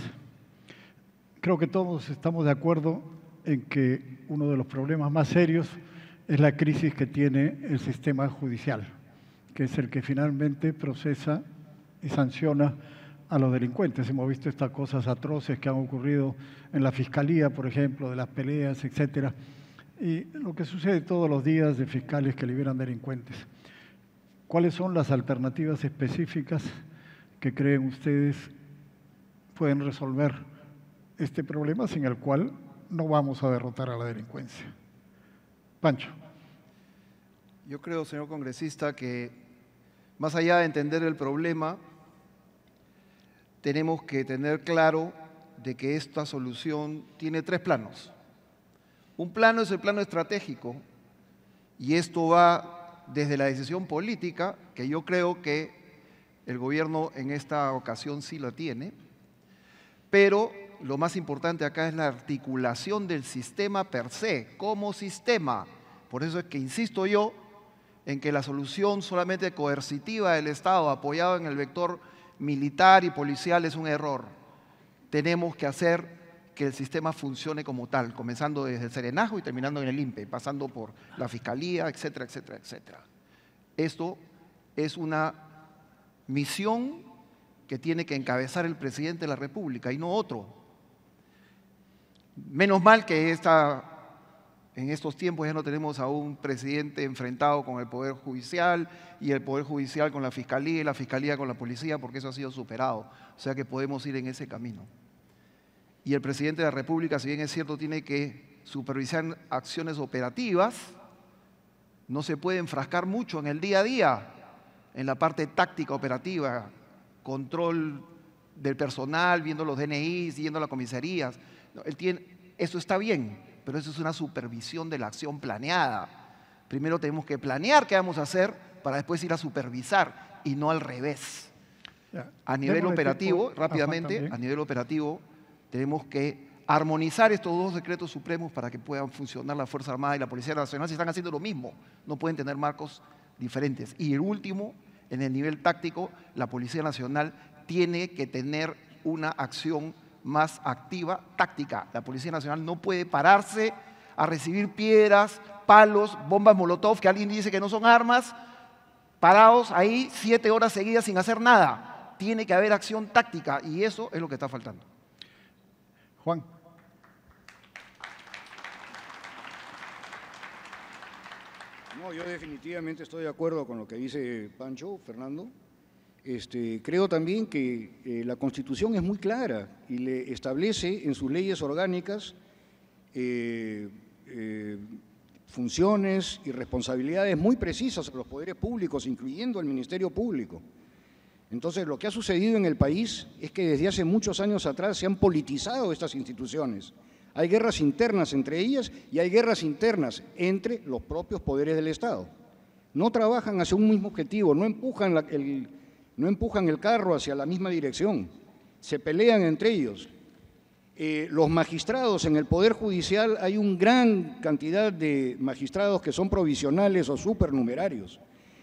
S6: Creo que todos estamos de acuerdo en que uno de los problemas más serios es la crisis que tiene el sistema judicial, que es el que finalmente procesa y sanciona a los delincuentes. Hemos visto estas cosas atroces que han ocurrido en la Fiscalía, por ejemplo, de las peleas, etcétera, Y lo que sucede todos los días de fiscales que liberan delincuentes. ¿Cuáles son las alternativas específicas que creen ustedes pueden resolver este problema sin el cual no vamos a derrotar a la delincuencia? Pancho.
S7: Yo creo, señor congresista, que más allá de entender el problema, tenemos que tener claro de que esta solución tiene 3 planos. Un plano es el plano estratégico, y esto va desde la decisión política, que yo creo que el gobierno en esta ocasión sí la tiene, pero lo más importante acá es la articulación del sistema per se, como sistema. Por eso es que insisto yo en que la solución solamente coercitiva del Estado, apoyado en el vector militar y policial, es un error. Tenemos que hacer que el sistema funcione como tal, comenzando desde el Serenazgo y terminando en el INPE, pasando por la Fiscalía, etcétera, etcétera, etcétera. Esto es una misión que tiene que encabezar el presidente de la República y no otro. Menos mal que en estos tiempos ya no tenemos a un presidente enfrentado con el Poder Judicial y el Poder Judicial con la Fiscalía y la Fiscalía con la Policía, porque eso ha sido superado. O sea que podemos ir en ese camino. Y el presidente de la República, si bien es cierto, tiene que supervisar acciones operativas, no se puede enfrascar mucho en el día a día, en la parte táctica operativa, control del personal, viendo los DNIs, yendo a las comisarías. Eso está bien, pero eso es una supervisión de la acción planeada. Primero tenemos que planear qué vamos a hacer para después ir a supervisar y no al revés. A nivel operativo, rápidamente, a nivel operativo, tenemos que armonizar estos 2 decretos supremos para que puedan funcionar la Fuerza Armada y la Policía Nacional. Si están haciendo lo mismo, no pueden tener marcos diferentes. Y el último, en el nivel táctico, la Policía Nacional tiene que tener una acción más activa, táctica. La Policía Nacional no puede pararse a recibir piedras, palos, bombas molotov, que alguien dice que no son armas, parados ahí 7 horas seguidas sin hacer nada. Tiene que haber acción táctica y eso es lo que está faltando.
S6: Juan.
S16: No, yo definitivamente estoy de acuerdo con lo que dice Pancho, Fernando. Creo también que la Constitución es muy clara y le establece en sus leyes orgánicas funciones y responsabilidades muy precisas a los poderes públicos, incluyendo al Ministerio Público. Entonces, lo que ha sucedido en el país es que desde hace muchos años atrás se han politizado estas instituciones. Hay guerras internas entre ellas y hay guerras internas entre los propios poderes del Estado. No trabajan hacia un mismo objetivo, no empujan el carro hacia la misma dirección, se pelean entre ellos. Los magistrados en el Poder Judicial, hay una gran cantidad de magistrados que son provisionales o supernumerarios.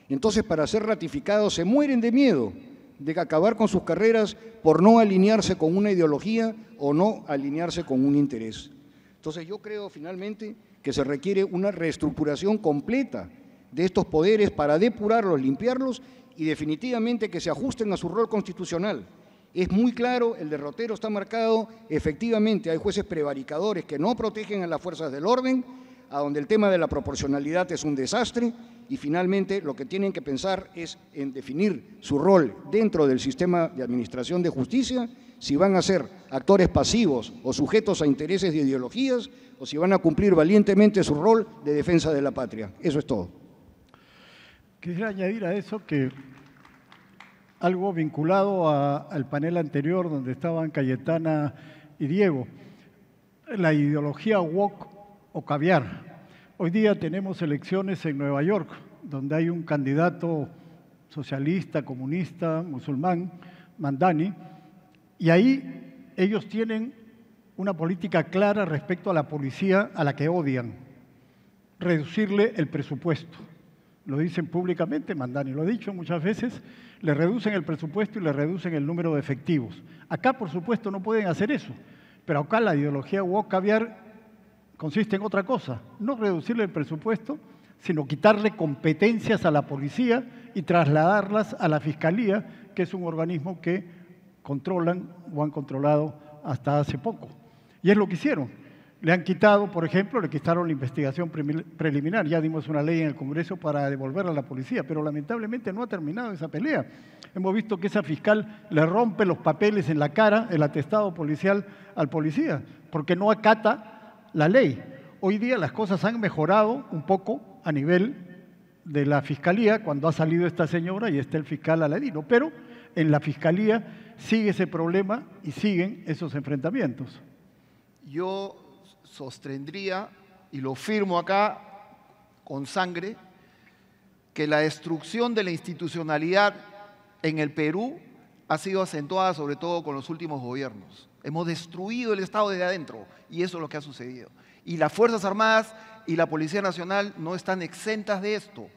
S16: Entonces, para ser ratificados se mueren de miedo de acabar con sus carreras por no alinearse con una ideología o no alinearse con un interés. Entonces yo creo finalmente que se requiere una reestructuración completa de estos poderes para depurarlos, limpiarlos y definitivamente que se ajusten a su rol constitucional. Es muy claro, el derrotero está marcado, efectivamente hay jueces prevaricadores que no protegen a las fuerzas del orden, a donde el tema de la proporcionalidad es un desastre, y finalmente lo que tienen que pensar es en definir su rol dentro del sistema de administración de justicia, si van a ser actores pasivos o sujetos a intereses de ideologías, o si van a cumplir valientemente su rol de defensa de la patria. Eso es todo.
S6: Quisiera añadir a eso que algo vinculado al panel anterior donde estaban Cayetana y Diego, la ideología woke o caviar. Hoy día tenemos elecciones en Nueva York, donde hay un candidato socialista, comunista, musulmán, Mandani, y ahí ellos tienen una política clara respecto a la policía a la que odian, reducirle el presupuesto. Lo dicen públicamente, Mandani lo ha dicho muchas veces, le reducen el presupuesto y le reducen el número de efectivos. Acá, por supuesto, no pueden hacer eso, pero acá la ideología woke caviar consiste en otra cosa, no reducirle el presupuesto, sino quitarle competencias a la policía y trasladarlas a la Fiscalía, que es un organismo que controlan o han controlado hasta hace poco. Y es lo que hicieron. Le han quitado, por ejemplo, le quitaron la investigación preliminar. Ya dimos una ley en el Congreso para devolverla a la policía, pero lamentablemente no ha terminado esa pelea. Hemos visto que esa fiscal le rompe los papeles en la cara, el atestado policial al policía, porque no acata la ley. Hoy día las cosas han mejorado un poco a nivel de la Fiscalía cuando ha salido esta señora y está el fiscal Aladino, pero en la Fiscalía sigue ese problema y siguen esos enfrentamientos.
S7: Yo sostendría, y lo firmo acá con sangre, que la destrucción de la institucionalidad en el Perú ha sido acentuada sobre todo con los últimos gobiernos. Hemos destruido el Estado desde adentro y eso es lo que ha sucedido. Y las Fuerzas Armadas y la Policía Nacional no están exentas de esto.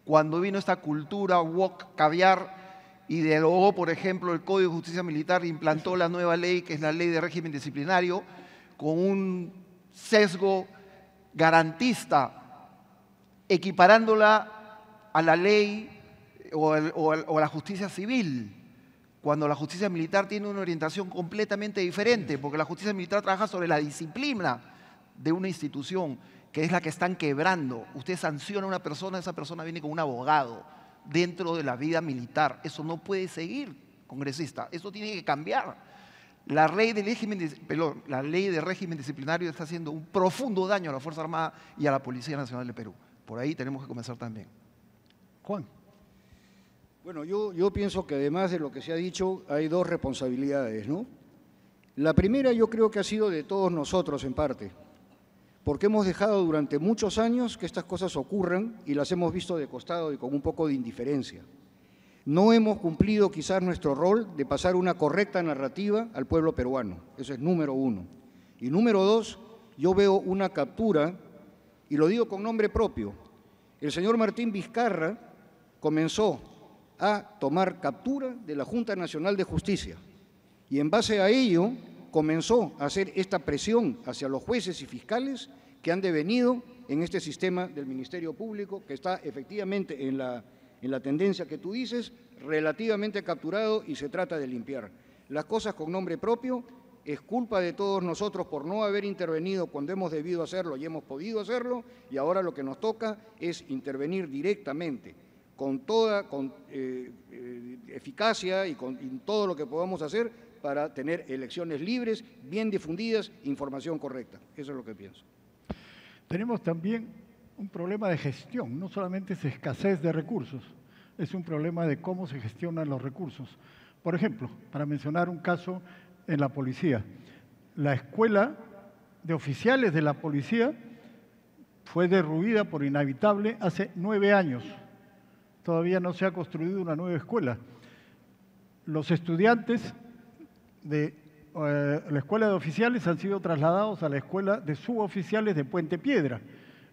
S7: Cuando vino esta cultura wok, caviar, y derogó, por ejemplo, el Código de Justicia Militar, implantó la nueva ley, que es la Ley de Régimen Disciplinario, con un sesgo garantista, equiparándola a la ley o a la justicia civil, cuando la justicia militar tiene una orientación completamente diferente, porque la justicia militar trabaja sobre la disciplina de una institución, que es la que están quebrando. Usted sanciona a una persona, esa persona viene con un abogado dentro de la vida militar. Eso no puede seguir, congresista, eso tiene que cambiar. La ley de régimen disciplinario está haciendo un profundo daño a la Fuerza Armada y a la Policía Nacional del Perú. Por ahí tenemos que comenzar también.
S6: Juan.
S16: Bueno, yo pienso que además de lo que se ha dicho, hay dos responsabilidades, ¿no? La primera yo creo que ha sido de todos nosotros en parte, porque hemos dejado durante muchos años que estas cosas ocurran y las hemos visto de costado y con un poco de indiferencia. No hemos cumplido quizás nuestro rol de pasar una correcta narrativa al pueblo peruano. Eso es número uno. Y número dos, yo veo una captura, y lo digo con nombre propio. El señor Martín Vizcarra comenzó a tomar captura de la Junta Nacional de Justicia y en base a ello comenzó a hacer esta presión hacia los jueces y fiscales que han devenido en este sistema del Ministerio Público, que está efectivamente en la tendencia que tú dices, relativamente capturado y se trata de limpiar. Las cosas con nombre propio, es culpa de todos nosotros por no haber intervenido cuando hemos debido hacerlo y hemos podido hacerlo, y ahora lo que nos toca es intervenir directamente con toda eficacia y con todo lo que podamos hacer para tener elecciones libres, bien difundidas, información correcta. Eso es lo que pienso.
S6: Tenemos también un problema de gestión, no solamente es escasez de recursos, es un problema de cómo se gestionan los recursos. Por ejemplo, para mencionar un caso en la policía, la escuela de oficiales de la policía fue derruida por inhabitable hace 9 años. Todavía no se ha construido una nueva escuela. Los estudiantes de la escuela de oficiales han sido trasladados a la escuela de suboficiales de Puente Piedra.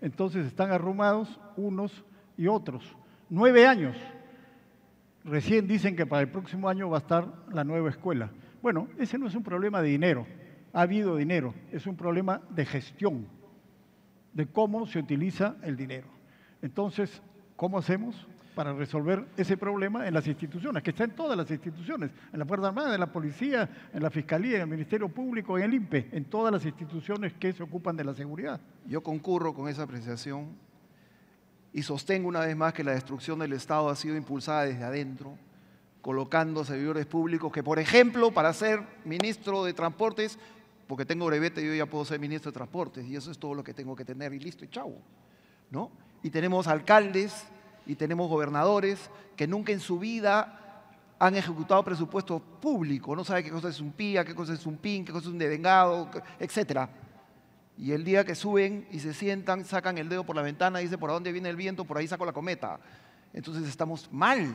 S6: Entonces están arrumados unos y otros. 9 años. Recién dicen que para el próximo año va a estar la nueva escuela. Bueno, ese no es un problema de dinero. Ha habido dinero. Es un problema de gestión, de cómo se utiliza el dinero. Entonces, ¿cómo hacemos para resolver ese problema en las instituciones? Que está en todas las instituciones, en la Fuerza Armada, en la Policía, en la Fiscalía, en el Ministerio Público, en el INPE, en todas las instituciones que se ocupan de la seguridad.
S7: Yo concurro con esa apreciación y sostengo una vez más que la destrucción del Estado ha sido impulsada desde adentro, colocando servidores públicos que, por ejemplo, para ser ministro de Transportes, porque tengo brevete, yo ya puedo ser ministro de Transportes y eso es todo lo que tengo que tener y listo, y chau, ¿no? Y tenemos alcaldes y tenemos gobernadores que nunca en su vida han ejecutado presupuesto público, no sabe qué cosa es un PIA, qué cosa es un PIN, qué cosa es un devengado, etcétera. Y el día que suben y se sientan, sacan el dedo por la ventana y dicen, ¿por dónde viene el viento? Por ahí saco la cometa. Entonces estamos mal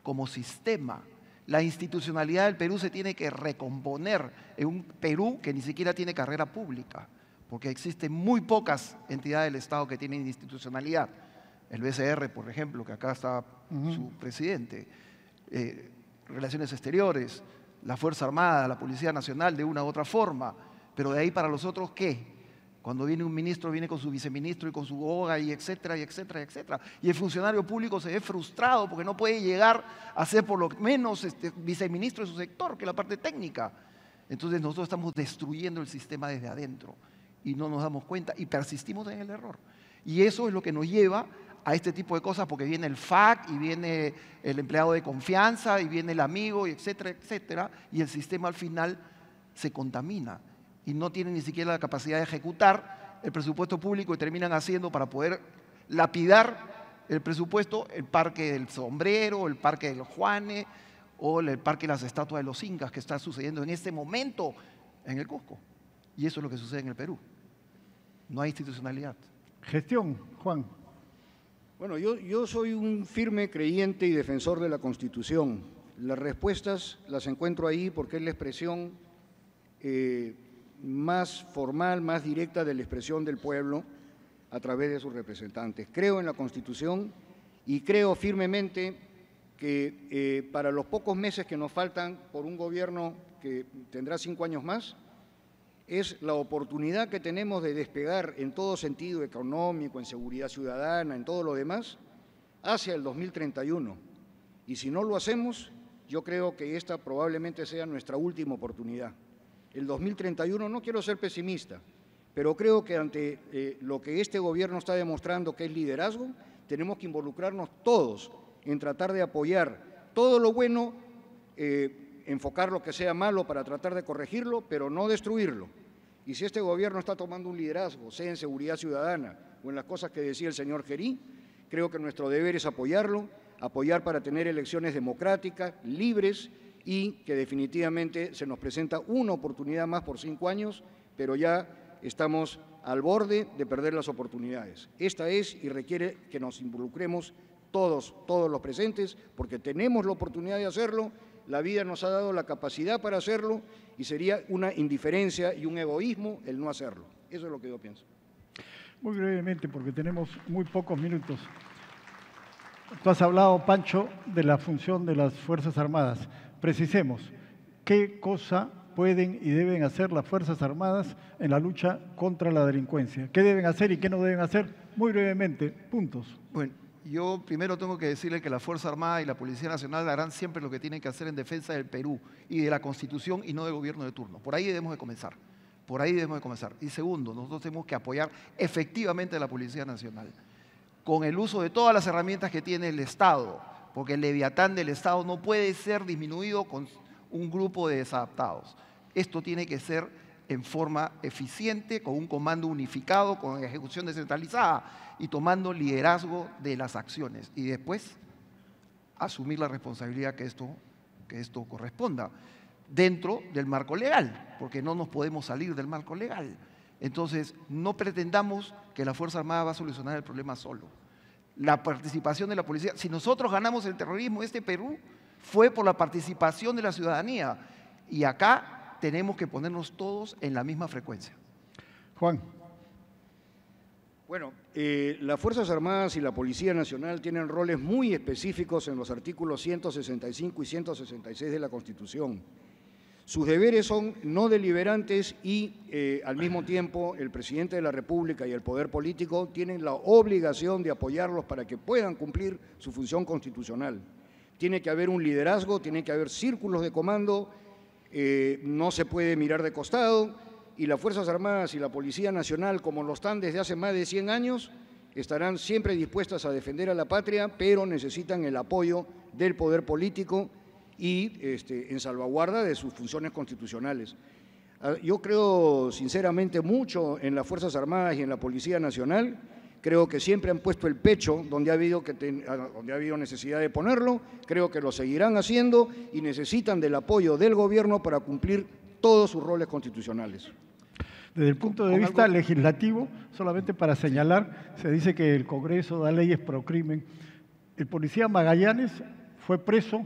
S7: como sistema. La institucionalidad del Perú se tiene que recomponer en un Perú que ni siquiera tiene carrera pública, porque existen muy pocas entidades del Estado que tienen institucionalidad. El BCR, por ejemplo, que acá está su presidente, Relaciones Exteriores, la Fuerza Armada, la Policía Nacional de una u otra forma, pero de ahí para los otros, ¿qué? Cuando viene un ministro, viene con su viceministro y con su OGA y etcétera, y etcétera, etcétera. Y el funcionario público se ve frustrado porque no puede llegar a ser por lo menos viceministro de su sector, que es la parte técnica. Entonces nosotros estamos destruyendo el sistema desde adentro. y no nos damos cuenta y persistimos en el error. Y eso es lo que nos lleva a este tipo de cosas, porque viene el FAC y viene el empleado de confianza y viene el amigo, y etcétera, etcétera, y el sistema al final se contamina y no tiene ni siquiera la capacidad de ejecutar el presupuesto público y terminan haciendo para poder lapidar el presupuesto el Parque del Sombrero, el Parque de los Juanes o el Parque de las Estatuas de los Incas, que está sucediendo en este momento en el Cusco. Y eso es lo que sucede en el Perú. No hay institucionalidad.
S6: Gestión, Juan.
S16: Bueno, yo soy un firme creyente y defensor de la Constitución. Las respuestas las encuentro ahí porque es la expresión más formal, más directa de la expresión del pueblo a través de sus representantes. Creo en la Constitución y creo firmemente que para los pocos meses que nos faltan por un gobierno que tendrá 5 años más, es la oportunidad que tenemos de despegar en todo sentido económico, en seguridad ciudadana, en todo lo demás, hacia el 2031. Y si no lo hacemos, yo creo que esta probablemente sea nuestra última oportunidad. El 2031, no quiero ser pesimista, pero creo que ante lo que este gobierno está demostrando que es liderazgo, tenemos que involucrarnos todos en tratar de apoyar todo lo bueno, enfocar lo que sea malo para tratar de corregirlo, pero no destruirlo. Y si este gobierno está tomando un liderazgo, sea en seguridad ciudadana o en las cosas que decía el señor Gerí, creo que nuestro deber es apoyarlo, apoyar para tener elecciones democráticas, libres y que definitivamente se nos presenta una oportunidad más por 5 años, pero ya estamos al borde de perder las oportunidades. Esta es y requiere que nos involucremos todos los presentes, porque tenemos la oportunidad de hacerlo. La vida nos ha dado la capacidad para hacerlo y sería una indiferencia y un egoísmo el no hacerlo. Eso es lo que yo pienso.
S6: Muy brevemente, porque tenemos muy pocos minutos. Tú has hablado, Pancho, de la función de las Fuerzas Armadas. Precisemos, ¿qué cosa pueden y deben hacer las Fuerzas Armadas en la lucha contra la delincuencia? ¿Qué deben hacer y qué no deben hacer? Muy brevemente, puntos.
S7: Bueno, yo primero tengo que decirle que la Fuerza Armada y la Policía Nacional harán siempre lo que tienen que hacer en defensa del Perú y de la Constitución y no del gobierno de turno. Por ahí debemos de comenzar. Por ahí debemos de comenzar. Y segundo, nosotros tenemos que apoyar efectivamente a la Policía Nacional con el uso de todas las herramientas que tiene el Estado, porque el leviatán del Estado no puede ser disminuido con un grupo de desadaptados. Esto tiene que ser en forma eficiente, con un comando unificado, con ejecución descentralizada y tomando liderazgo de las acciones. Y después asumir la responsabilidad que esto corresponda dentro del marco legal, porque no nos podemos salir del marco legal. Entonces, no pretendamos que la Fuerza Armada va a solucionar el problema solo. La participación de la policía, si nosotros ganamos el terrorismo, este Perú fue por la participación de la ciudadanía. Y acá tenemos que ponernos todos en la misma frecuencia.
S6: Juan.
S16: Bueno, las Fuerzas Armadas y la Policía Nacional tienen roles muy específicos en los artículos 165 y 166 de la Constitución. Sus deberes son no deliberantes y, al mismo tiempo, el presidente de la República y el poder político tienen la obligación de apoyarlos para que puedan cumplir su función constitucional. Tiene que haber un liderazgo, tiene que haber círculos de comando, no se puede mirar de costado, y las Fuerzas Armadas y la Policía Nacional, como lo están desde hace más de 100 años, estarán siempre dispuestas a defender a la patria, pero necesitan el apoyo del poder político y en salvaguarda de sus funciones constitucionales. Yo creo sinceramente mucho en las Fuerzas Armadas y en la Policía Nacional. Creo que siempre han puesto el pecho donde ha habido necesidad de ponerlo. Creo que lo seguirán haciendo y necesitan del apoyo del gobierno para cumplir todos sus roles constitucionales.
S6: Desde el punto de vista legislativo, solamente para señalar, se dice que el Congreso da leyes pro crimen. El policía Magallanes fue preso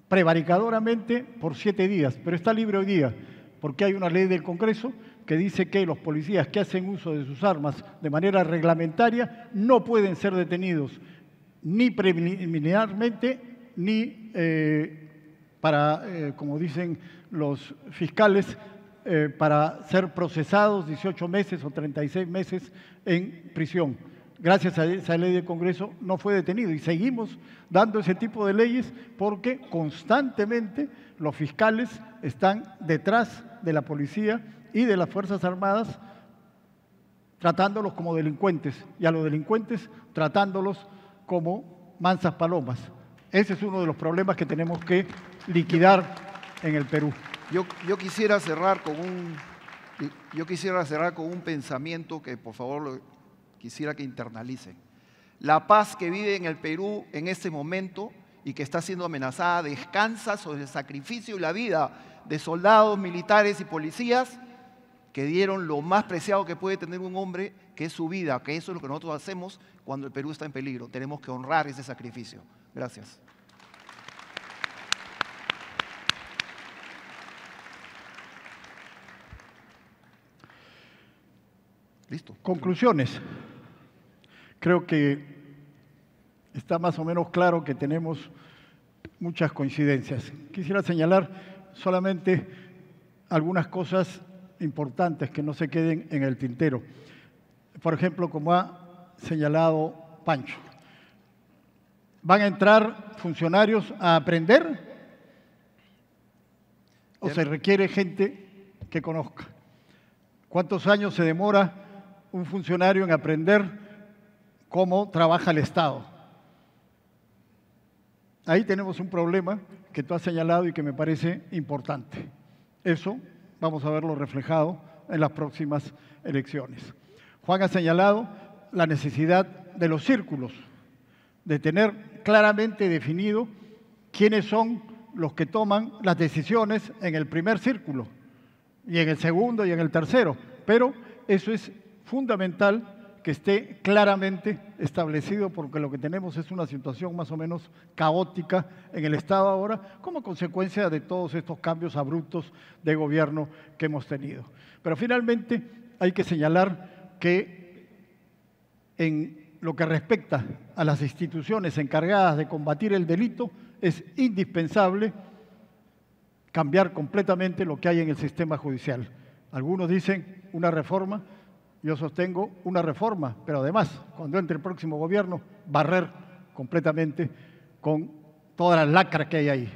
S6: prevaricadoramente por 7 días, pero está libre hoy día, porque hay una ley del Congreso que dice que los policías que hacen uso de sus armas de manera reglamentaria no pueden ser detenidos ni preliminarmente ni como dicen los fiscales, para ser procesados 18 meses o 36 meses en prisión. Gracias a esa ley del Congreso no fue detenido y seguimos dando ese tipo de leyes porque constantemente los fiscales están detrás de la policía y de las Fuerzas Armadas tratándolos como delincuentes y a los delincuentes tratándolos como mansas palomas. Ese es uno de los problemas que tenemos que liquidar en el Perú.
S7: Yo quisiera cerrar con un pensamiento que por favor quisiera que internalicen. La paz que vive en el Perú en este momento y que está siendo amenazada descansa sobre el sacrificio y la vida de soldados, militares y policías que dieron lo más preciado que puede tener un hombre, que es su vida, que eso es lo que nosotros hacemos cuando el Perú está en peligro. Tenemos que honrar ese sacrificio. Gracias. Listo.
S6: Conclusiones. Creo que está más o menos claro que tenemos muchas coincidencias. Quisiera señalar solamente algunas cosas importantes que no se queden en el tintero. Por ejemplo, como ha señalado Pancho, ¿van a entrar funcionarios a aprender o se requiere gente que conozca? ¿Cuántos años se demora un funcionario en aprender cómo trabaja el Estado? Ahí tenemos un problema que tú has señalado y que me parece importante. Eso vamos a verlo reflejado en las próximas elecciones. Juan ha señalado la necesidad de los círculos, de tener claramente definido quiénes son los que toman las decisiones en el primer círculo, y en el segundo y en el tercero. Pero eso es fundamental que esté claramente establecido, porque lo que tenemos es una situación más o menos caótica en el Estado ahora, como consecuencia de todos estos cambios abruptos de gobierno que hemos tenido. Pero finalmente hay que señalar que en lo que respecta a las instituciones encargadas de combatir el delito, es indispensable cambiar completamente lo que hay en el sistema judicial. Algunos dicen una reforma. Yo sostengo una reforma, pero además, cuando entre el próximo gobierno, barrer completamente con todas las lacras que hay ahí.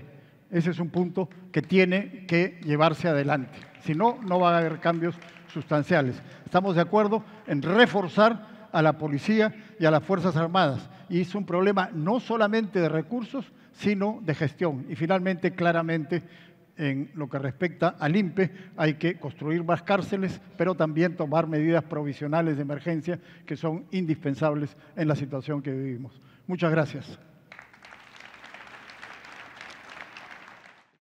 S6: Ese es un punto que tiene que llevarse adelante. Si no, no va a haber cambios sustanciales. Estamos de acuerdo en reforzar a la policía y a las Fuerzas Armadas. Y es un problema no solamente de recursos, sino de gestión. Y finalmente, claramente, en lo que respecta al INPE, hay que construir más cárceles, pero también tomar medidas provisionales de emergencia que son indispensables en la situación que vivimos. Muchas gracias.